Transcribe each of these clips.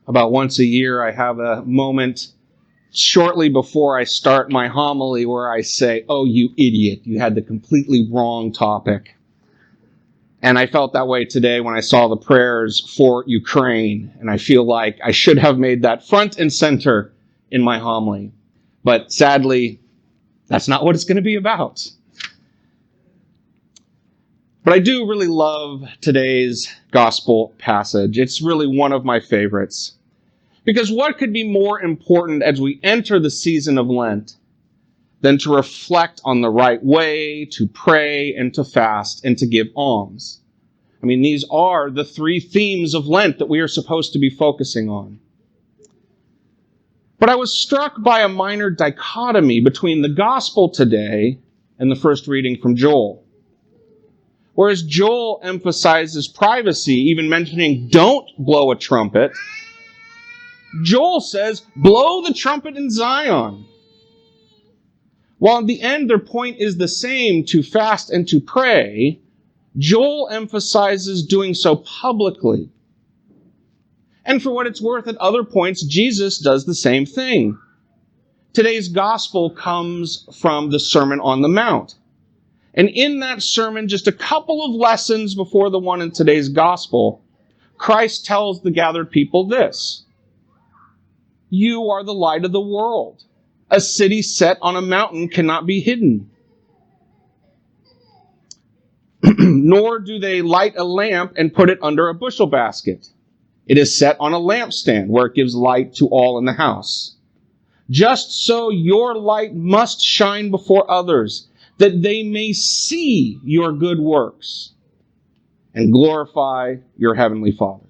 About once a year, I have a moment shortly before I start my homily where I say, "Oh, you idiot, you had the completely wrong topic." And I felt that way today when I saw the prayers for Ukraine, and I feel like I should have made that front and center in my homily. But sadly, that's not what it's going to be about. But I do really love today's gospel passage. It's really one of my favorites. Because what could be more important as we enter the season of Lent than to reflect on the right way to pray and to fast and to give alms? I mean, these are the three themes of Lent that we are supposed to be focusing on. But I was struck by a minor dichotomy between the gospel today and the first reading from Joel. Whereas Joel emphasizes privacy, even mentioning don't blow a trumpet, Joel says, blow the trumpet in Zion. While in the end their point is the same, to fast and to pray, Joel emphasizes doing so publicly. And for what it's worth, at other points, Jesus does the same thing. Today's gospel comes from the Sermon on the Mount. And in that sermon, just a couple of lessons before the one in today's gospel, Christ tells the gathered people this: "You are the light of the world. A city set on a mountain cannot be hidden. Nor do they light a lamp and put it under a bushel basket. It is set on a lampstand where it gives light to all in the house. Just so your light must shine before others, that they may see your good works and glorify your heavenly Father."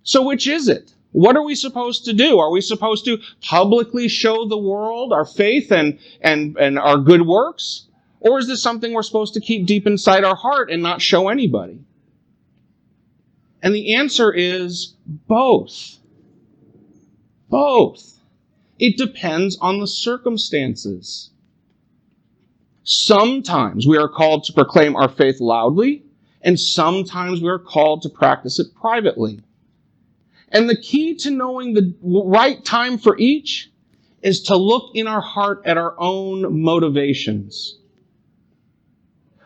So which is it? What are we supposed to do? Are we supposed to publicly show the world our faith and our good works? Or is this something we're supposed to keep deep inside our heart and not show anybody? And the answer is both. Both. It depends on the circumstances. Sometimes we are called to proclaim our faith loudly, and sometimes we are called to practice it privately. And the key to knowing the right time for each is to look in our heart at our own motivations.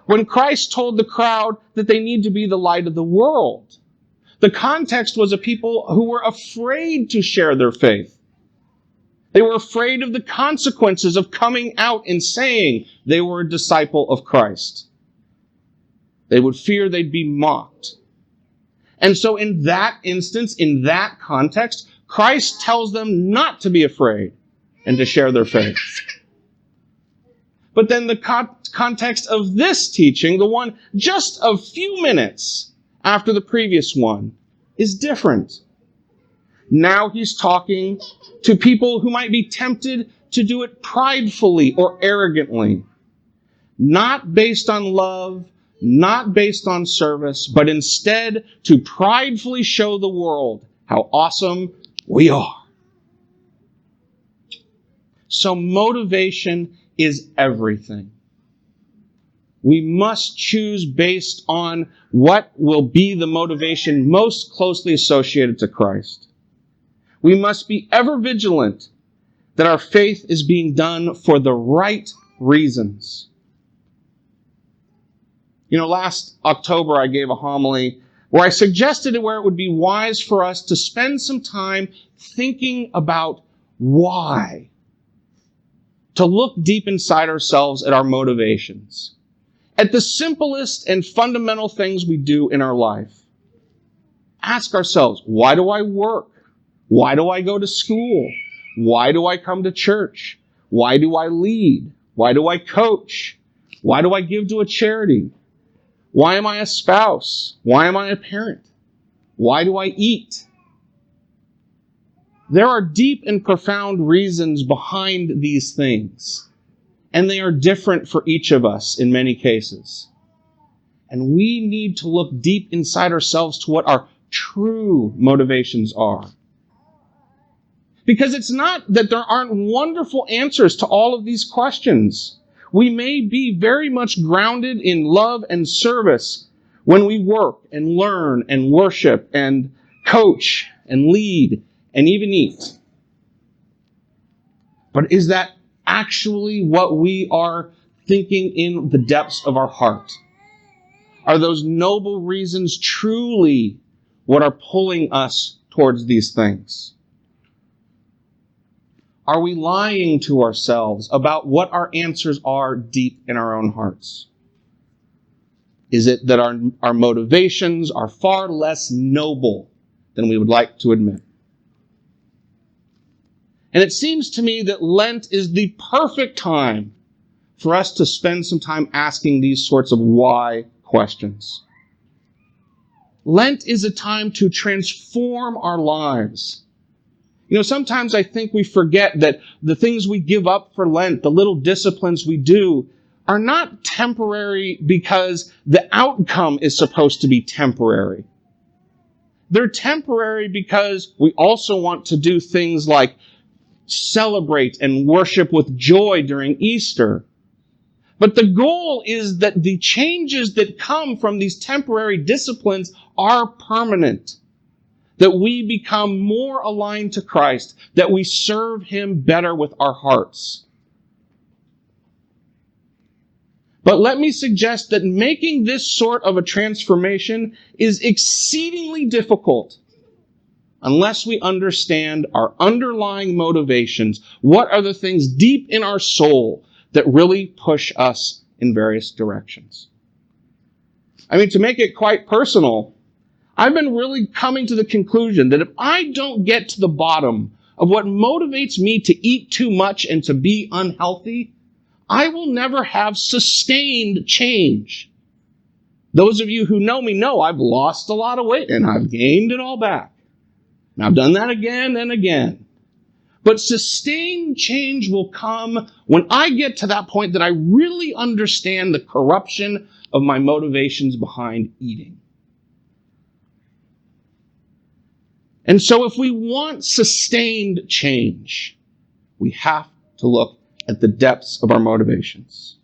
When Christ told the crowd that they need to be the light of the world, the context was of people who were afraid to share their faith. They were afraid of the consequences of coming out and saying they were a disciple of Christ. They would fear they'd be mocked. And so in that instance, in that context, Christ tells them not to be afraid and to share their faith. But then the context of this teaching, the one just a few minutes after the previous one, is different. Now he's talking to people who might be tempted to do it pridefully or arrogantly, not based on love, not based on service, but instead to pridefully show the world how awesome we are. So motivation is everything. We must choose based on what will be the motivation most closely associated to Christ. We must be ever vigilant that our faith is being done for the right reasons. Last October I gave a homily where I suggested where it would be wise for us to spend some time thinking about why. To look deep inside ourselves at our motivations. At the simplest and fundamental things we do in our life. Ask ourselves, why do I work? Why do I go to school? Why do I come to church? Why do I lead? Why do I coach? Why do I give to a charity? Why am I a spouse? Why am I a parent? Why do I eat? There are deep and profound reasons behind these things, and they are different for each of us in many cases. And we need to look deep inside ourselves to what our true motivations are. Because it's not that there aren't wonderful answers to all of these questions. We may be very much grounded in love and service when we work and learn and worship and coach and lead and even eat. But is that actually what we are thinking in the depths of our heart? Are those noble reasons truly what are pulling us towards these things? Are we lying to ourselves about what our answers are deep in our own hearts? Is it that our motivations are far less noble than we would like to admit? And it seems to me that Lent is the perfect time for us to spend some time asking these sorts of why questions. Lent is a time to transform our lives. Sometimes I think we forget that the things we give up for Lent, the little disciplines we do, are not temporary because the outcome is supposed to be temporary. They're temporary because we also want to do things like celebrate and worship with joy during Easter. But the goal is that the changes that come from these temporary disciplines are permanent. That we become more aligned to Christ, that we serve Him better with our hearts. But let me suggest that making this sort of a transformation is exceedingly difficult unless we understand our underlying motivations. What are the things deep in our soul that really push us in various directions? To make it quite personal, I've been really coming to the conclusion that if I don't get to the bottom of what motivates me to eat too much and to be unhealthy, I will never have sustained change. Those of you who know me know I've lost a lot of weight and I've gained it all back. And I've done that again and again. But sustained change will come when I get to that point that I really understand the corruption of my motivations behind eating. And so if we want sustained change, we have to look at the depths of our motivations.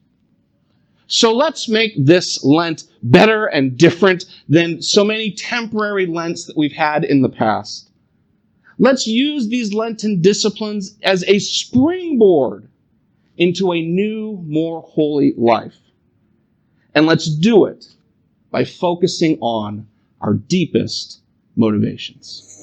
So let's make this Lent better and different than so many temporary Lents that we've had in the past. Let's use these Lenten disciplines as a springboard into a new, more holy life. And let's do it by focusing on our deepest motivations.